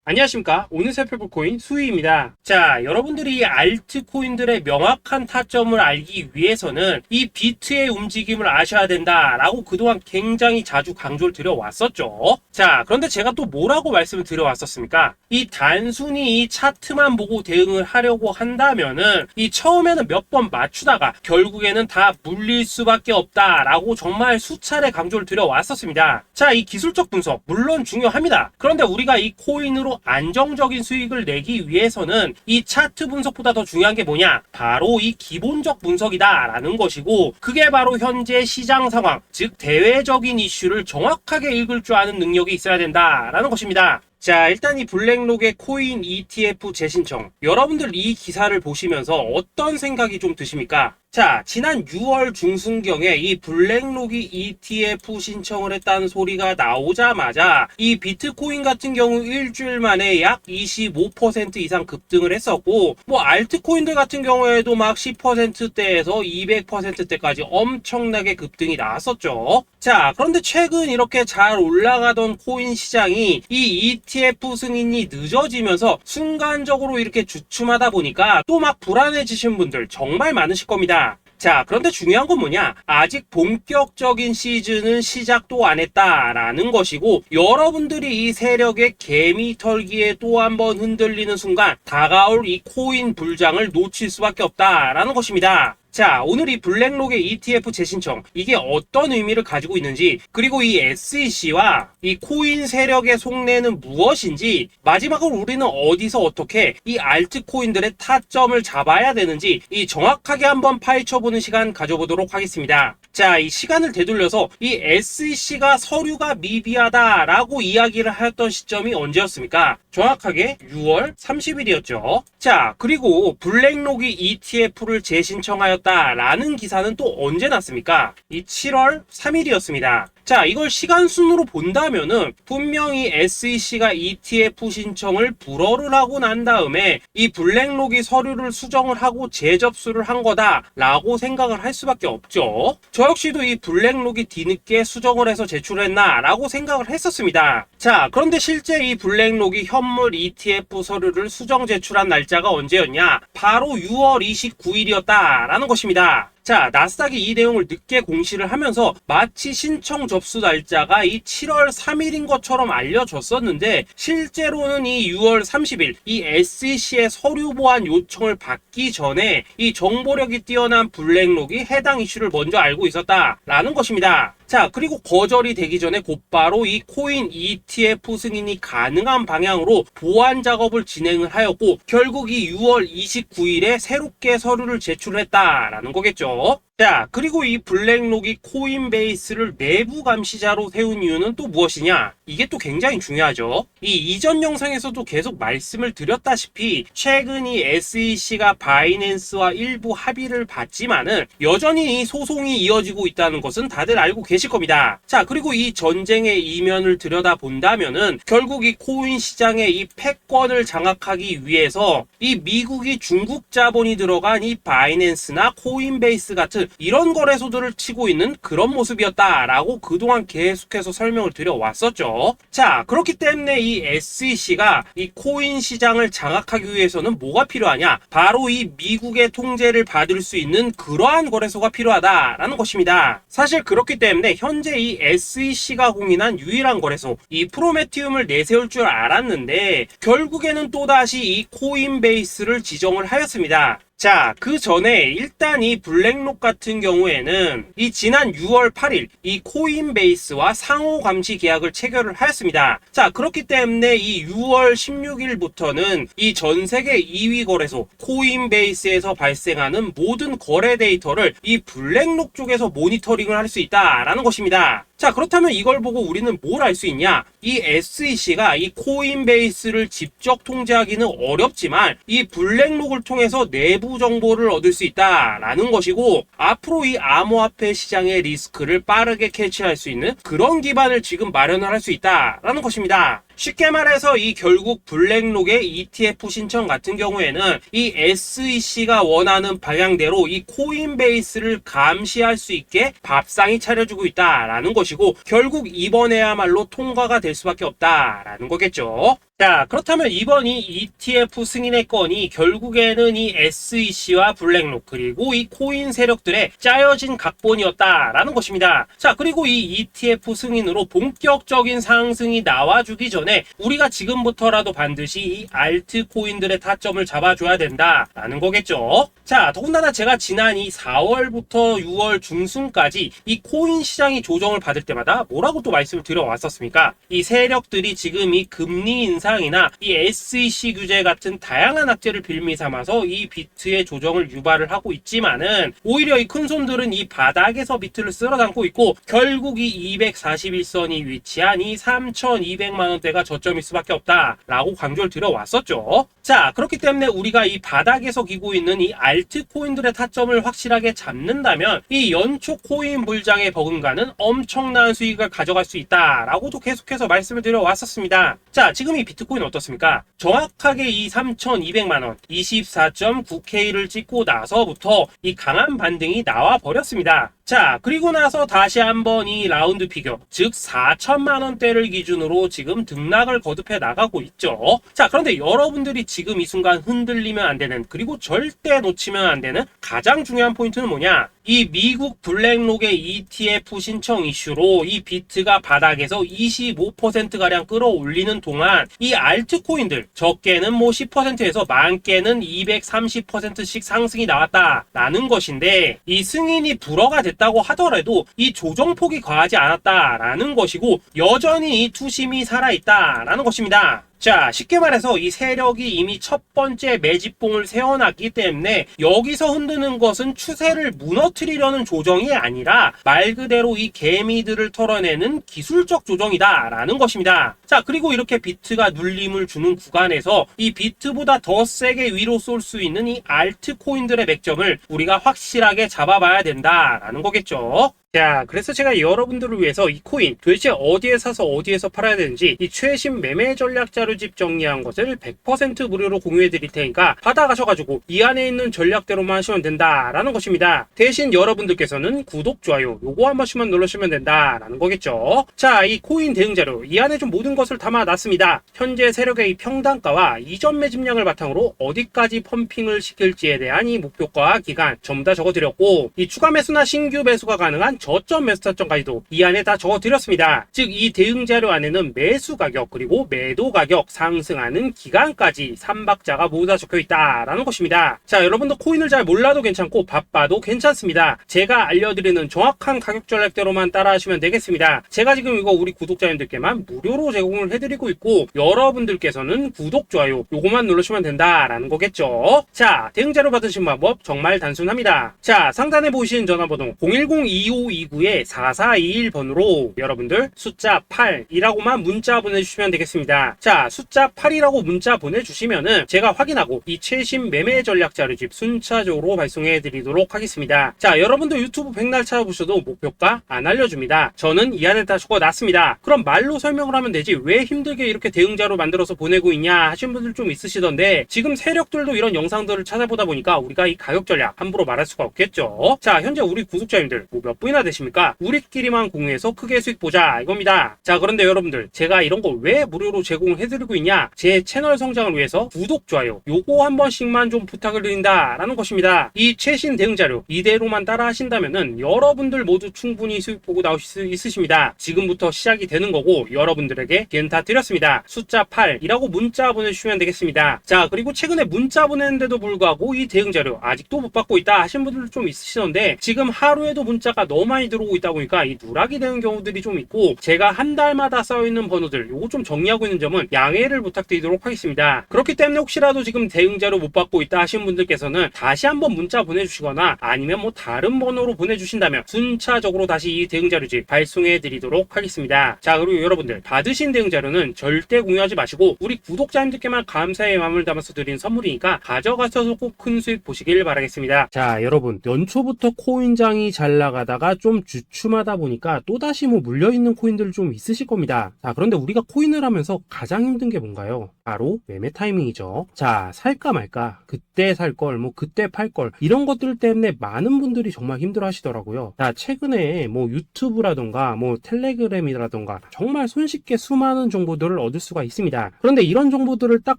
안녕하십니까. 오늘 살펴볼 코인 수희입니다. 자, 여러분들이 이 알트코인들의 명확한 타점을 알기 위해서는 이 비트의 움직임을 아셔야 된다라고 그동안 굉장히 자주 강조를 드려왔었죠. 자, 그런데 제가 또 뭐라고 말씀을 드려왔었습니까? 이 단순히 이 차트만 보고 대응을 하려고 한다면은 이 처음에는 몇 번 맞추다가 결국에는 다 물릴 수밖에 없다라고 정말 수차례 강조를 드려왔었습니다. 자, 이 기술적 분석 물론 중요합니다. 그런데 우리가 이 코인으로 안정적인 수익을 내기 위해서는 이 차트 분석보다 더 중요한 게 뭐냐? 바로 이 기본적 분석이다 라는 것이고, 그게 바로 현재 시장 상황, 즉 대외적인 이슈를 정확하게 읽을 줄 아는 능력이 있어야 된다라는 것입니다. 자, 일단 이 블랙록의 코인 ETF 재신청, 여러분들 이 기사를 보시면서 어떤 생각이 좀 드십니까? 자, 지난 6월 중순경에 이 블랙록이 ETF 신청을 했다는 소리가 나오자마자 이 비트코인 같은 경우 일주일 만에 약 25% 이상 급등을 했었고, 뭐 알트코인들 같은 경우에도 막 10%대에서 200%대까지 엄청나게 급등이 나왔었죠. 자, 그런데 최근 이렇게 잘 올라가던 코인 시장이 이 ETF 승인이 늦어지면서 순간적으로 이렇게 주춤하다 보니까 또 막 불안해지신 분들 정말 많으실 겁니다. 자, 그런데 중요한 건 뭐냐? 아직 본격적인 시즌은 시작도 안 했다라는 것이고, 여러분들이 이 세력의 개미 털기에 또 한 번 흔들리는 순간 다가올 이 코인 불장을 놓칠 수밖에 없다라는 것입니다. 자, 오늘 이 블랙록의 ETF 재신청, 이게 어떤 의미를 가지고 있는지, 그리고 이 SEC와 이 코인 세력의 속내는 무엇인지, 마지막으로 우리는 어디서 어떻게 이 알트코인들의 타점을 잡아야 되는지 이 정확하게 한번 파헤쳐보는 시간 가져보도록 하겠습니다. 자, 이 시간을 되돌려서 이 SEC가 서류가 미비하다라고 이야기를 하였던 시점이 언제였습니까? 정확하게 6월 30일이었죠. 자, 그리고 블랙록이 ETF를 재신청하였다라는 기사는 또 언제 났습니까? 이 7월 3일이었습니다. 자, 이걸 시간순으로 본다면은 분명히 SEC가 ETF 신청을 불허를 하고 난 다음에 이 블랙록이 서류를 수정을 하고 재접수를 한 거다라고 생각을 할 수밖에 없죠. 저 역시도 이 블랙록이 뒤늦게 수정을 해서 제출했나라고 생각을 했었습니다. 자, 그런데 실제 이 블랙록이 현물 ETF 서류를 수정 제출한 날짜가 언제였냐? 바로 6월 29일이었다라는 것입니다. 자, 나스닥이 이 내용을 늦게 공시를 하면서 마치 신청 접수 날짜가 이 7월 3일인 것처럼 알려졌었는데, 실제로는 이 6월 30일 이 SEC의 서류 보완 요청을 받기 전에 이 정보력이 뛰어난 블랙록이 해당 이슈를 먼저 알고 있었다라는 것입니다. 자, 그리고 거절이 되기 전에 곧바로 이 코인 ETF 승인이 가능한 방향으로 보완 작업을 진행을 하였고, 결국 이 6월 29일에 새롭게 서류를 제출했다라는 거겠죠. 자, 그리고 이 블랙록이 코인베이스를 내부 감시자로 세운 이유는 또 무엇이냐? 이게 또 굉장히 중요하죠. 이 이전 영상에서도 계속 말씀을 드렸다시피 최근 이 SEC가 바이낸스와 일부 합의를 봤지만은 여전히 이 소송이 이어지고 있다는 것은 다들 알고 계실 겁니다. 자, 그리고 이 전쟁의 이면을 들여다본다면은 결국 이 코인 시장의 이 패권을 장악하기 위해서 이 미국이 중국 자본이 들어간 이 바이낸스나 코인베이스 같은 이런 거래소들을 치고 있는 그런 모습이었다라고 그동안 계속해서 설명을 드려왔었죠. 자, 그렇기 때문에 이 SEC가 이 코인 시장을 장악하기 위해서는 뭐가 필요하냐? 바로 이 미국의 통제를 받을 수 있는 그러한 거래소가 필요하다라는 것입니다. 사실 그렇기 때문에 현재 이 SEC가 공인한 유일한 거래소, 이 프로메티움을 내세울 줄 알았는데 결국에는 또다시 이 코인베이스를 지정을 하였습니다. 자, 그 전에 일단 이 블랙록 같은 경우에는 이 지난 6월 8일 이 코인베이스와 상호 감시 계약을 체결을 하였습니다. 자, 그렇기 때문에 이 6월 16일부터는 이 전 세계 2위 거래소 코인베이스에서 발생하는 모든 거래 데이터를 이 블랙록 쪽에서 모니터링을 할 수 있다라는 것입니다. 자, 그렇다면 이걸 보고 우리는 뭘 알 수 있냐? 이 SEC가 이 코인베이스를 직접 통제하기는 어렵지만 이 블랙록을 통해서 내부 정보를 얻을 수 있다라는 것이고, 앞으로 이 암호화폐 시장의 리스크를 빠르게 캐치할 수 있는 그런 기반을 지금 마련을 할 수 있다라는 것입니다. 쉽게 말해서 이 결국 블랙록의 ETF 신청 같은 경우에는 이 SEC가 원하는 방향대로 이 코인베이스를 감시할 수 있게 밥상이 차려주고 있다라는 것이고, 결국 이번에야말로 통과가 될 수밖에 없다라는 거겠죠. 자, 그렇다면 이번 이 ETF 승인의 건이 결국에는 이 SEC와 블랙록 그리고 이 코인 세력들의 짜여진 각본이었다라는 것입니다. 자, 그리고 이 ETF 승인으로 본격적인 상승이 나와주기 전에 우리가 지금부터라도 반드시 이 알트코인들의 타점을 잡아줘야 된다라는 거겠죠. 자, 더군다나 제가 지난 이 4월부터 6월 중순까지 이 코인 시장이 조정을 받을 때마다 뭐라고 또 말씀을 드려왔었습니까? 이 세력들이 지금 이 금리 인상이나 이 SEC 규제 같은 다양한 악재를 빌미 삼아서 이 비트의 조정을 유발을 하고 있지만은 오히려 이 큰손들은 이 바닥에서 비트를 쓸어 담고 있고 결국 이 241선이 위치한 이 3,200만원대가 저점일 수밖에 없다라고 강조를 드려왔었죠. 자, 그렇기 때문에 우리가 이 바닥에서 기고 있는 이 알트코인들의 타점을 확실하게 잡는다면 이 연초 코인 불장에 버금가는 엄청난 수익을 가져갈 수 있다라고도 계속해서 말씀을 드려왔었습니다. 자, 지금 이 비트코인 어떻습니까? 정확하게 이 3,200만원 24.9K를 찍고 나서부터 이 강한 반등이 나와 버렸습니다. 자, 그리고 나서 다시 한번 이 라운드 피겨, 즉 4천만원대를 기준으로 지금 등락을 거듭해 나가고 있죠. 자, 그런데 여러분들이 지금 이 순간 흔들리면 안 되는, 그리고 절대 놓치면 안 되는 가장 중요한 포인트는 뭐냐? 이 미국 블랙록의 ETF 신청 이슈로 이 비트가 바닥에서 25%가량 끌어올리는 동안 이 알트코인들 적게는 뭐 10%에서 많게는 230%씩 상승이 나왔다라는 것인데, 이 승인이 불허가 됐다고 하더라도 이 조정폭이 과하지 않았다라는 것이고 여전히 이 투심이 살아있다라는 것입니다. 자, 쉽게 말해서 이 세력이 이미 첫 번째 매집봉을 세워놨기 때문에 여기서 흔드는 것은 추세를 무너뜨리려는 조정이 아니라 말 그대로 이 개미들을 털어내는 기술적 조정이다라는 것입니다. 자, 그리고 이렇게 비트가 눌림을 주는 구간에서 이 비트보다 더 세게 위로 쏠 수 있는 이 알트코인들의 맥점을 우리가 확실하게 잡아봐야 된다라는 거겠죠. 자, 그래서 제가 여러분들을 위해서 이 코인 도대체 어디에 사서 어디에서 팔아야 되는지 이 최신 매매 전략 자료집 정리한 것을 100% 무료로 공유해 드릴 테니까 받아가셔가지고 이 안에 있는 전략대로만 하시면 된다라는 것입니다. 대신 여러분들께서는 구독, 좋아요 요거 한 번씩만 눌러주시면 된다라는 거겠죠. 자, 이 코인 대응 자료 이 안에 좀 모든 것을 담아놨습니다. 현재 세력의 이 평단가와 이전 매집량을 바탕으로 어디까지 펌핑을 시킬지에 대한 이 목표가 기간 전부 다 적어드렸고, 이 추가 매수나 신규 매수가 가능한 저점 매수 타점까지도 이 안에 다 적어드렸습니다. 즉 이 대응 자료 안에는 매수 가격 그리고 매도 가격, 상승하는 기간까지 3박자가 모두 다 적혀있다라는 것입니다. 자, 여러분도 코인을 잘 몰라도 괜찮고 바빠도 괜찮습니다. 제가 알려드리는 정확한 가격 전략대로만 따라하시면 되겠습니다. 제가 지금 이거 우리 구독자님들께만 무료로 제공을 해드리고 있고 여러분들께서는 구독, 좋아요 요거만 누르시면 된다라는 거겠죠. 자, 대응 자료 받으신 방법 정말 단순합니다. 자, 상단에 보이시는 전화번호 010-2529-4421번으로 여러분들 숫자 8이라고만 문자 보내주시면 되겠습니다. 자, 숫자 8이라고 문자 보내주시면은 제가 확인하고 이 최신 매매 전략 자료집 순차적으로 발송해 드리도록 하겠습니다. 자, 여러분도 유튜브 백날 찾아보셔도 목표가 안 알려줍니다. 저는 이 안에 다 적어놨습니다. 그럼 말로 설명을 하면 되지 왜 힘들게 이렇게 대응 자료 만들어서 보내고 있냐 하신 분들 좀 있으시던데, 지금 세력들도 이런 영상들을 찾아보다 보니까 우리가 이 가격 전략 함부로 말할 수가 없겠죠. 자, 현재 우리 구독자님들 뭐 몇 분이나 되십니까? 우리끼리만 공유해서 크게 수익 보자 이겁니다. 자, 그런데 여러분들 제가 이런 거 왜 무료로 제공을 해드리고 있냐? 제 채널 성장을 위해서 구독, 좋아요 요거 한 번씩만 좀 부탁을 드린다라는 것입니다. 이 최신 대응 자료 이대로만 따라 하신다면은 여러분들 모두 충분히 수익 보고 나오실 수 있으십니다. 지금부터 시작이 되는 거고 여러분들에게 기회는 다 드렸습니다. 숫자 8이라고 문자 보내주시면 되겠습니다. 자, 그리고 최근에 문자 보냈는데도 불구하고 이 대응 자료 아직도 못 받고 있다 하신 분들 좀 있으시던데, 지금 하루에도 문자가 너무 많이 들어오고 있다 보니까 이 누락이 되는 경우들이 좀 있고 제가 한 달마다 쌓여있는 번호들 요거 좀 정리하고 있는 점은 양해를 부탁드리도록 하겠습니다. 그렇기 때문에 혹시라도 지금 대응 자료 못 받고 있다 하신 분들께서는 다시 한번 문자 보내주시거나 아니면 뭐 다른 번호로 보내주신다면 순차적으로 다시 이 대응 자료집 발송해 드리도록 하겠습니다. 자, 그리고 여러분들 받으신 대응 자료는 절대 공유하지 마시고 우리 구독자님들께만 감사의 마음을 담아서 드린 선물이니까 가져가셔서 꼭 큰 수익 보시길 바라겠습니다. 자, 여러분 연초부터 코인장이 잘 나가다가 코인주가 좀 주춤하다 보니까 또다시 뭐 물려있는 코인들 좀 있으실 겁니다. 자, 그런데 우리가 코인을 하면서 가장 힘든 게 뭔가요? 바로 매매 타이밍이죠. 자, 살까 말까, 그때 살 걸, 뭐 그때 팔 걸, 이런 것들 때문에 많은 분들이 정말 힘들어 하시더라고요. 자, 최근에 뭐 유튜브라던가 뭐 텔레그램이라던가 정말 손쉽게 수많은 정보들을 얻을 수가 있습니다. 그런데 이런 정보들을 딱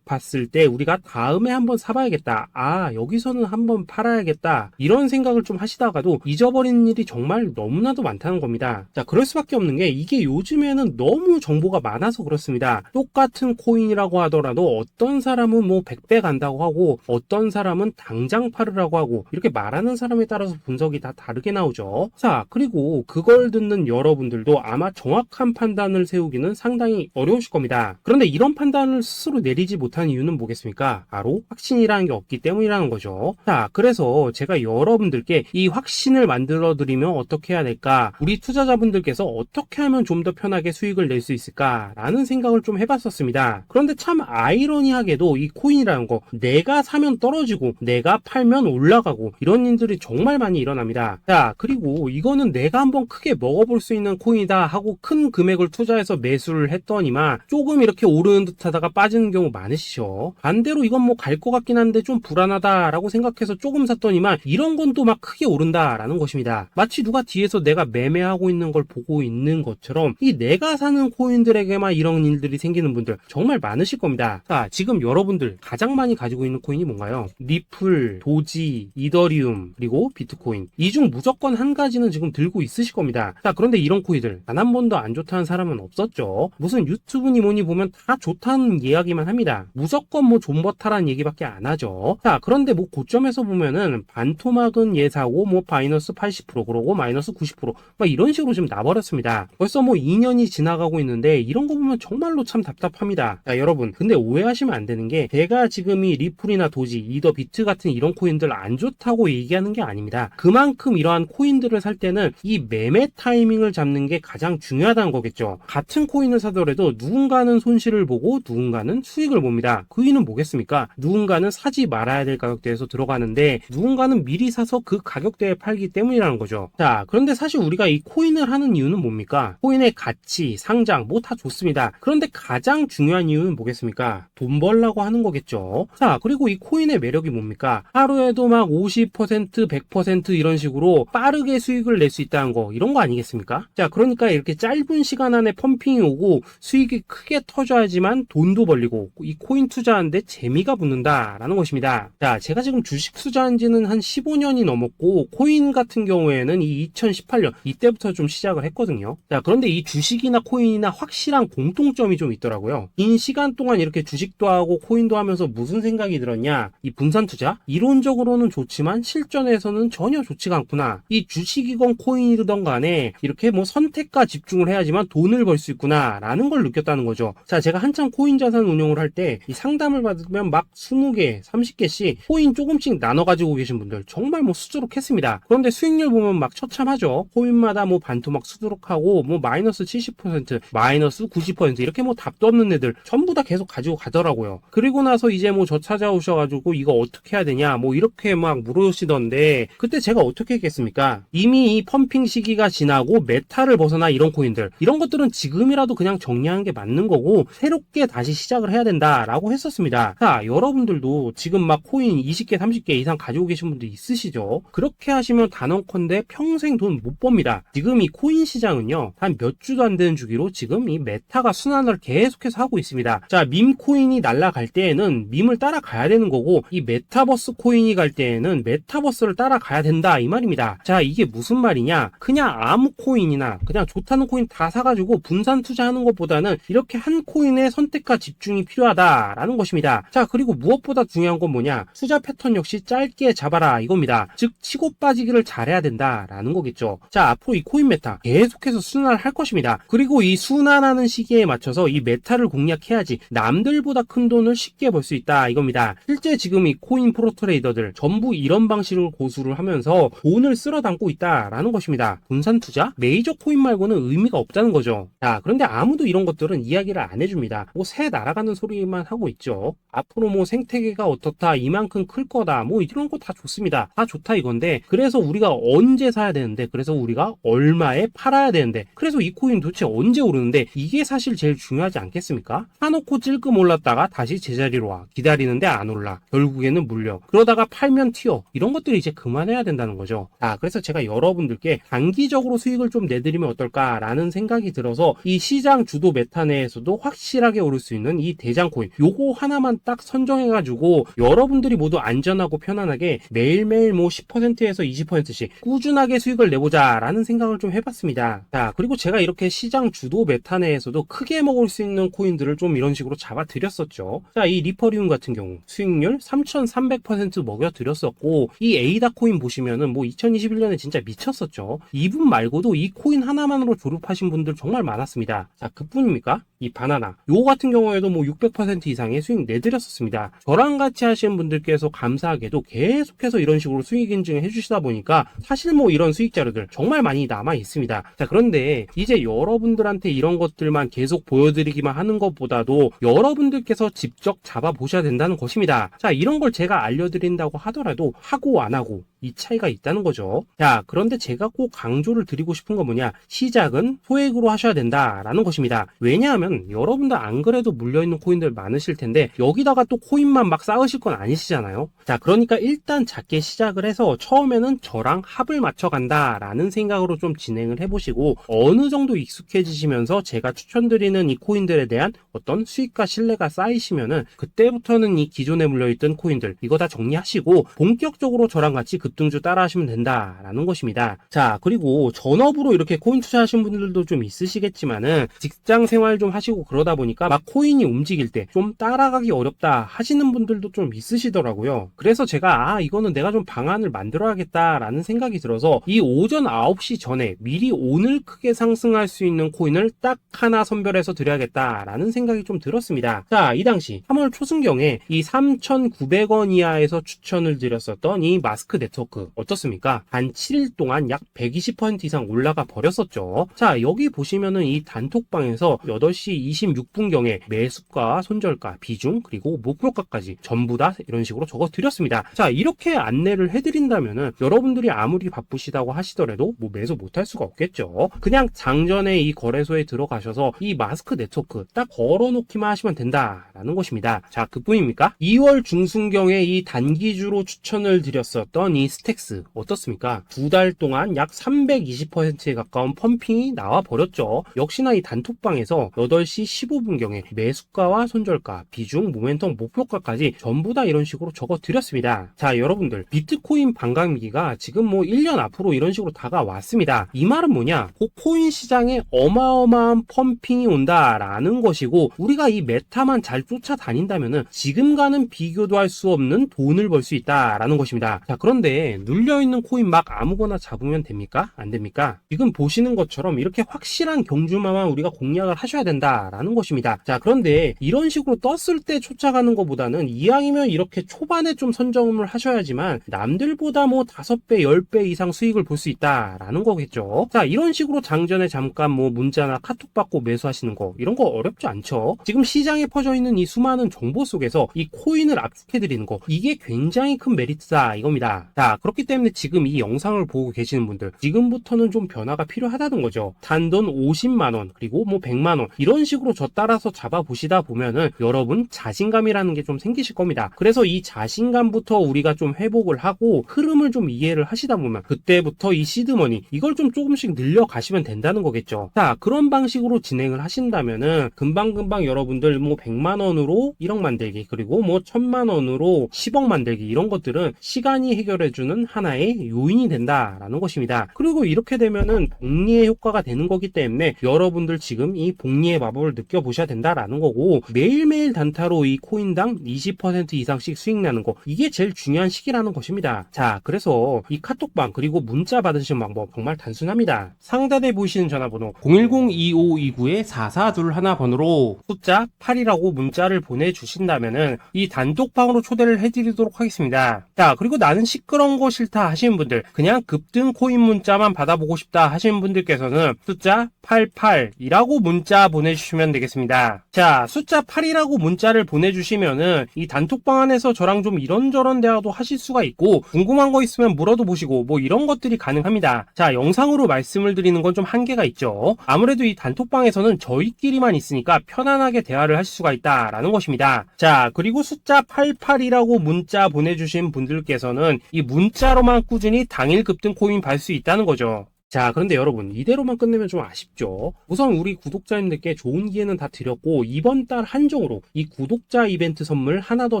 봤을 때 우리가 다음에 한번 사봐야겠다, 아 여기서는 한번 팔아야겠다, 이런 생각을 좀 하시다가도 잊어버리는 일이 정말 너무나도 많다는 겁니다. 자, 그럴 수밖에 없는 게 이게 요즘에는 너무 정보가 많아서 그렇습니다. 똑같은 코인이라고 하더라도 어떤 사람은 뭐 100배 간다고 하고 어떤 사람은 당장 팔으라고 하고, 이렇게 말하는 사람에 따라서 분석이 다 다르게 나오죠. 자, 그리고 그걸 듣는 여러분들도 아마 정확한 판단을 세우기는 상당히 어려우실 겁니다. 그런데 이런 판단을 스스로 내리지 못한 이유는 뭐겠습니까? 바로 확신이라는 게 없기 때문이라는 거죠. 자, 그래서 제가 여러분들께 이 확신을 만들어 드리면 어떻게 해야 될까, 우리 투자자분들께서 어떻게 하면 좀 더 편하게 수익을 낼 수 있을까 라는 생각을 좀 해봤었습니다. 그런데 참 아이러니하게도 이 코인이라는 거, 내가 사면 떨어지고 내가 팔면 올라가고 이런 일들이 정말 많이 일어납니다. 자, 그리고 이거는 내가 한번 크게 먹어볼 수 있는 코인이다 하고 큰 금액을 투자해서 매수를 했더니만 조금 이렇게 오르는 듯 하다가 빠지는 경우 많으시죠. 반대로 이건 뭐 갈 것 같긴 한데 좀 불안하다 라고 생각해서 조금 샀더니만 이런 건 또 막 크게 오른다 라는 것입니다. 마치 누가 뒤에서 내가 매매하고 있는 걸 보고 있는 것처럼 이 내가 사는 코인들에게만 이런 일들이 생기는 분들 정말 많으실 겁니다. 자, 지금 여러분들 가장 많이 가지고 있는 코인이 뭔가요? 리플, 도지, 이더리움, 그리고 비트코인. 이 중 무조건 한 가지는 지금 들고 있으실 겁니다. 자, 그런데 이런 코인들 단 한 번도 안 좋다는 사람은 없었죠. 무슨 유튜브니 뭐니 보면 다 좋다는 이야기만 합니다. 무조건 뭐 존버타라는 얘기밖에 안 하죠. 자, 그런데 뭐 고점에서 보면은 반토막은 예사고 뭐 마이너스 80% 그러고 마이너스 90% 막 이런 식으로 지금 나버렸습니다. 벌써 뭐 2년이 지나가고 있는데 이런 거 보면 정말로 참 답답합니다. 자, 여러분 근데 오해하시면 안 되는 게 제가 지금 이 리플이나 도지, 이더, 비트 같은 이런 코인들 안 좋다고 얘기하는 게 아닙니다. 그만큼 이러한 코인들을 살 때는 이 매매 타이밍을 잡는 게 가장 중요하다는 거겠죠. 같은 코인을 사더라도 누군가는 손실을 보고 누군가는 수익을 봅니다. 그 이유는 뭐겠습니까? 누군가는 사지 말아야 될 가격대에서 들어가는데 누군가는 미리 사서 그 가격대에 팔기 때문이라는 거죠. 자, 그런데 사실 우리가 이 코인을 하는 이유는 뭡니까? 코인의 가치, 상장 뭐 다 좋습니다. 그런데 가장 중요한 이유는 뭐겠습니까? 돈 벌라고 하는 거겠죠. 자, 그리고 이 코인의 매력이 뭡니까? 하루에도 막 50%, 100% 이런 식으로 빠르게 수익을 낼 수 있다는 거, 이런 거 아니겠습니까? 자, 그러니까 이렇게 짧은 시간 안에 펌핑이 오고 수익이 크게 터져야지만 돈도 벌리고 이 코인 투자하는데 재미가 붙는다라는 것입니다. 자, 제가 지금 주식 투자한 지는 한 15년이 넘었고 코인 같은 경우에는 이 2018년 이때부터 좀 시작을 했거든요. 자, 그런데 이 주식이나 코인이나 확실한 공통점이 좀 있더라고요. 긴 시간 동안 이렇게 주식도 하고 코인도 하면서 무슨 생각이 들었냐, 이 분산 투자 이론적으로는 좋지만 실전에서는 전혀 좋지가 않구나. 이 주식이건 코인이든 간에 이렇게 뭐 선택과 집중을 해야지만 돈을 벌 수 있구나 라는 걸 느꼈다는 거죠. 자, 제가 한참 코인 자산 운용을 할 때 이 상담을 받으면 막 20개, 30개씩 코인 조금씩 나눠 가지고 계신 분들 정말 뭐 수두룩했습니다. 그런데 수익률 보면 막 처참하죠. 코인마다 뭐 반토막 수두룩하고 뭐 마이너스 70%, 마이너스 90% 이렇게 뭐 답도 없는 애들 전부 다 계속 가지고 가더라고요. 그리고 나서 이제 뭐 저 찾아오셔가지고 이거 어떻게 해야 되냐 뭐 이렇게 막 물으시던데 그때 제가 어떻게 했겠습니까? 이미 이 펌핑 시기가 지나고 메타를 벗어나 이런 코인들, 이런 것들은 지금이라도 그냥 정리하는 게 맞는 거고 새롭게 다시 시작을 해야 된다라고 했었습니다. 자, 여러분들도 지금 막 코인 20개, 30개 이상 가지고 계신 분들 있으시죠? 그렇게 하시면 단언컨대 평생 돈 못 법니다. 지금 이 코인 시장은요, 한 몇 주도 안 되는 주기로 지금 이 메타가 순환을 계속해서 하고 있습니다. 자, 밈 코인이 날아갈 때에는 밈을 따라가야 되는 거고 이 메타버스 코인이 갈 때에는 메타버스를 따라가야 된다 이 말입니다. 자, 이게 무슨 말이냐? 그냥 아무 코인이나 그냥 좋다는 코인 다 사가지고 분산 투자하는 것보다는 이렇게 한 코인에 선택과 집중이 필요하다라는 것입니다. 자, 그리고 무엇보다 중요한 건 뭐냐? 투자 패턴 역시 짧게 잡아라 이겁니다. 즉 치고 빠지기를 잘해야 된다라는 거겠죠. 자, 앞으로 이 코인 메타 계속해서 순환을 할 것입니다. 그리고 이 순환하는 시기에 맞춰서 이 메타를 공략해야지 남들보다 큰 돈을 쉽게 벌 수 있다 이겁니다. 실제 지금 이 코인 프로 트레이더들 전부 이런 방식을 고수를 하면서 돈을 쓸어 담고 있다라는 것입니다. 분산 투자? 메이저 코인 말고는 의미가 없다는 거죠. 자, 그런데 아무도 이런 것들은 이야기를 안 해줍니다. 뭐 새 날아가는 소리만 하고 있죠. 앞으로 뭐 생태계가 어떻다, 이만큼 클 거다, 뭐 이런 거 다 좋습니다. 다 좋다 이건데 그래서 우리가 언제 사야 되는데, 그래서 우리가 얼마에 팔아야 되는데, 그래서 이 코인 도대체 언제 오르는데, 이게 사실 제일 중요하지 않겠습니까? 사놓고 찔끔 올랐다가 다시 제자리로 와, 기다리는데 안 올라, 결국에는 물려, 그러다가 팔면 튀어. 이런 것들이 이제 그만해야 된다는 거죠. 그래서 제가 여러분들께 단기적으로 수익을 좀 내드리면 어떨까라는 생각이 들어서 이 시장 주도 메타 내에서도 확실하게 오를 수 있는 이 대장 코인, 요거 하나만 딱 선정해가지고 여러분들이 모두 안전하고 편안하게 매일매일 뭐 10%에서 20%씩 꾸준하게 수익을 내보자 라는 생각을 좀 해봤습니다. 그리고 제가 이렇게 시장 주도 메타 내에서도 크게 먹을 수 있는 코인들을 좀 이런 식으로 잡아드렸었죠. 이 리퍼리움 같은 경우 수익률 3300% 먹여드렸었고, 이 에이다 코인 보시면은 뭐 2021년에 진짜 미쳤었죠. 이분 말고도 이 코인 하나만으로 졸업하신 분들 정말 많았습니다. 그뿐입니까? 이 바나나 요거 같은 경우에도 뭐 600% 이상의 수익 내드렸었습니다. 저랑 같이 하시는 분들께서 감사하게도 계속해서 이런 식으로 수익 인증을 해주시다 보니까 사실 뭐 이런 수익 자료들 정말 많이 남아 있습니다. 그런데 이제 여러분들한테 이런 것들만 계속 보여드리기만 하는 것보다도 여러분들께서 직접 잡아보셔야 된다는 것입니다. 이런 걸 제가 알려드린다고 하더라도 하고 안 하고 이 차이가 있다는 거죠. 그런데 제가 꼭 강조를 드리고 싶은 건 뭐냐, 시작은 소액으로 하셔야 된다라는 것입니다. 왜냐하면 여러분들 안 그래도 물려있는 코인들 많으실 텐데 여기다가 또 코인만 막 쌓으실 건 아니시잖아요. 그러니까 일단 작게 시작을 해서 처음에는 저랑 합을 맞춰간다라는 생각으로 좀 진행을 해보시고, 어느 정도 익숙해지시면서 제가 추천드리는 이 코인들에 대한 어떤 수익과 신뢰가 쌓이시면은 그때부터는 이 기존에 물려있던 코인들 이거 다 정리하시고 본격적으로 저랑 같이 급등주 따라 하시면 된다라는 것입니다. 그리고 전업으로 이렇게 코인 투자하신 분들도 좀 있으시겠지만은 직장 생활 좀 하시고 그러다 보니까 막 코인이 움직일 때 좀 따라가기 어렵다 하시는 분들도 좀 있으시더라고요. 그래서 제가 이거는 내가 좀 방안을 만들어야겠다라는 생각이 들어서 이 오전 9시 전에 미리 오늘 크게 상승할 수 있는 코인을 딱 하나 선별해서 드려야겠다라는 생각이 좀 들었습니다. 이 당시 3월 초순경에 이 3,900원 이하에서 추천을 드렸었던 이 마스크 네트워크 어떻습니까? 단 7일 동안 약 120% 이상 올라가 버렸었죠. 여기 보시면은 이 단톡방에서 8시 26분경에 매수가, 손절가, 비중, 그리고 목표가까지 전부 다 이런 식으로 적어 드렸습니다. 이렇게 안내를 해드린다면은 여러분들이 아무리 바쁘시다고 하시더라도 뭐 매수 못할 수가 없겠죠. 그냥 장전에 이 거래소에 들어가셔서 이 마스크 네트워크 딱 걸어놓기만 하시면 된다라는 것입니다. 그뿐입니까? 2월 중순경에 이 단기주로 추천을 드렸었던 이 스택스 어떻습니까? 2달 동안 약 320%에 가까운 펌핑이 나와 버렸죠. 역시나 이 단톡방에서 8시 15분경에 매수가와 손절가, 비중, 모멘텀, 목표가까지 전부 다 이런 식으로 적어 드렸습니다. 여러분들 비트코인 반감기가 지금 뭐 1년 앞으로 이런 식으로 다가왔습니다. 이 말은 뭐냐? 코인 시장에 어마어마한 펌핑이 온다라는 것이고, 우리가 이 메타만 잘 쫓아다닌다면은 지금과는 비교도 할 수 없는 돈을 벌 수 있다라는 것입니다. 그런데 눌려있는 코인 막 아무거나 잡으면 됩니까? 안 됩니까? 지금 보시는 것처럼 이렇게 확실한 경주마만 우리가 공략을 하셔야 된다라는 것입니다. 그런데 이런 식으로 떴을 때 쫓아가는 것보다는 이왕이면 이렇게 초반에 좀 선점을 하셔야지만 남들보다 뭐 5배, 10배 이상 수익을 볼 수 있다라는 거겠죠. 이런 식으로 장전에 잠깐 뭐 문자나 카톡 받고 매수하시는 거 이런 거 어렵지 않죠. 지금 시장에 퍼져 있는 이 수많은 정보 속에서 이 코인을 압축해드리는 거, 이게 굉장히 큰 메리트다 이겁니다. 그렇기 때문에 지금 이 영상을 보고 계시는 분들 지금부터는 좀 변화가 필요하다는 거죠. 단돈 50만원 그리고 뭐 100만원 이런 식으로 저 따라서 잡아보시다 보면은 여러분 자신감이라는 게 좀 생기실 겁니다. 그래서 이 자신감부터 우리가 좀 회복을 하고 흐름을 좀 이해를 하시다 보면 그때부터 이 시드머니 이걸 좀 조금씩 늘려가시면 된다는 거겠죠. 그런 방식으로 진행을 하신다면은 금방금방 여러분들 뭐 100만원으로 1억 만들기, 그리고 뭐 1000만원으로 10억 만들기, 이런 것들은 시간이 해결해주는 하나의 요인이 된다라는 것입니다. 그리고 이렇게 되면은 복리의 효과가 되는 거기 때문에 여러분들 지금 이 복리의 마법을 느껴보셔야 된다라는 거고, 매일매일 단타로 이 코인당 20% 이상씩 수익 나는 거, 이게 제일 중요한 시기라는 것입니다. 그래서 이 카톡방 그리고 문자 받으시는 방법 정말 단순합니다. 상단에 보이시는 전화번호 010-2529-4421 번호로 숫자 8이라고 문자를 보내주신다면은 이 단톡방으로 초대를 해드리도록 하겠습니다. 그리고 나는 시끄러운 거 싫다 하시는 분들, 그냥 급등 코인 문자만 받아보고 싶다 하시는 분들께서는 숫자 88이라고 문자 보내 보내주시면 되겠습니다. 자, 숫자 8이라고 문자를 보내주시면은 이 단톡방 안에서 저랑 좀 이런저런 대화도 하실 수가 있고, 궁금한 거 있으면 물어도 보시고 뭐 이런 것들이 가능합니다. 자, 영상으로 말씀을 드리는 건 좀 한계가 있죠. 아무래도 이 단톡방에서는 저희끼리만 있으니까 편안하게 대화를 하실 수가 있다라는 것입니다. 자, 그리고 숫자 88이라고 문자 보내주신 분들께서는 이 문자로만 꾸준히 당일 급등 코인 받을 수 있다는 거죠. 자, 그런데 여러분, 이대로만 끝내면 좀 아쉽죠. 우선 우리 구독자님들께 좋은 기회는 다 드렸고, 이번 달 한정으로 이 구독자 이벤트 선물 하나 더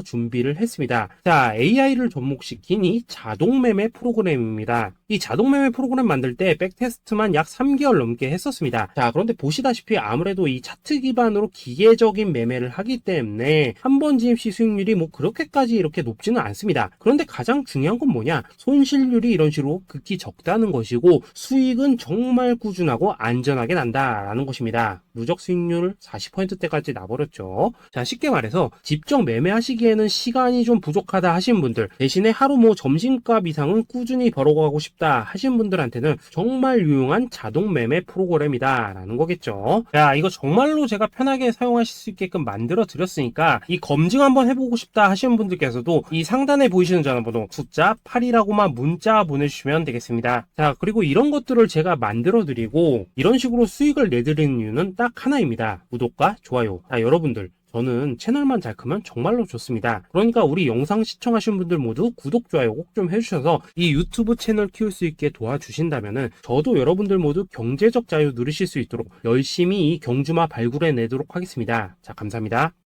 준비를 했습니다. 자, AI를 접목시킨 이 자동매매 프로그램입니다. 이 자동매매 프로그램 만들 때 백테스트만 약 3개월 넘게 했었습니다. 자, 그런데 보시다시피 아무래도 이 차트 기반으로 기계적인 매매를 하기 때문에 한 번 진입 시 수익률이 뭐 그렇게까지 이렇게 높지는 않습니다. 그런데 가장 중요한 건 뭐냐? 손실률이 이런 식으로 극히 적다는 것이고, 수익은 정말 꾸준하고 안전하게 난다라는 것입니다. 누적 수익률 40%대까지 나버렸죠. 자, 쉽게 말해서 직접 매매하시기에는 시간이 좀 부족하다 하신 분들, 대신에 하루 뭐 점심값 이상은 꾸준히 벌어가고 싶다 하신 분들한테는 정말 유용한 자동 매매 프로그램이다 라는 거겠죠. 자, 이거 정말로 제가 편하게 사용하실 수 있게끔 만들어 드렸으니까 이 검증 한번 해보고 싶다 하시는 분들께서도 이 상단에 보이시는 전화번호 숫자 8이라고만 문자 보내주시면 되겠습니다. 자, 그리고 이런 것들을 제가 만들어 드리고 이런 식으로 수익을 내드리는 이유는 딱 하나입니다. 구독과 좋아요. 자, 여러분들, 저는 채널만 잘 크면 정말로 좋습니다. 그러니까 우리 영상 시청하신 분들 모두 구독, 좋아요 꼭 좀 해주셔서 이 유튜브 채널 키울 수 있게 도와주신다면은 저도 여러분들 모두 경제적 자유 누리실 수 있도록 열심히 이 경주마 발굴해 내도록 하겠습니다. 자, 감사합니다.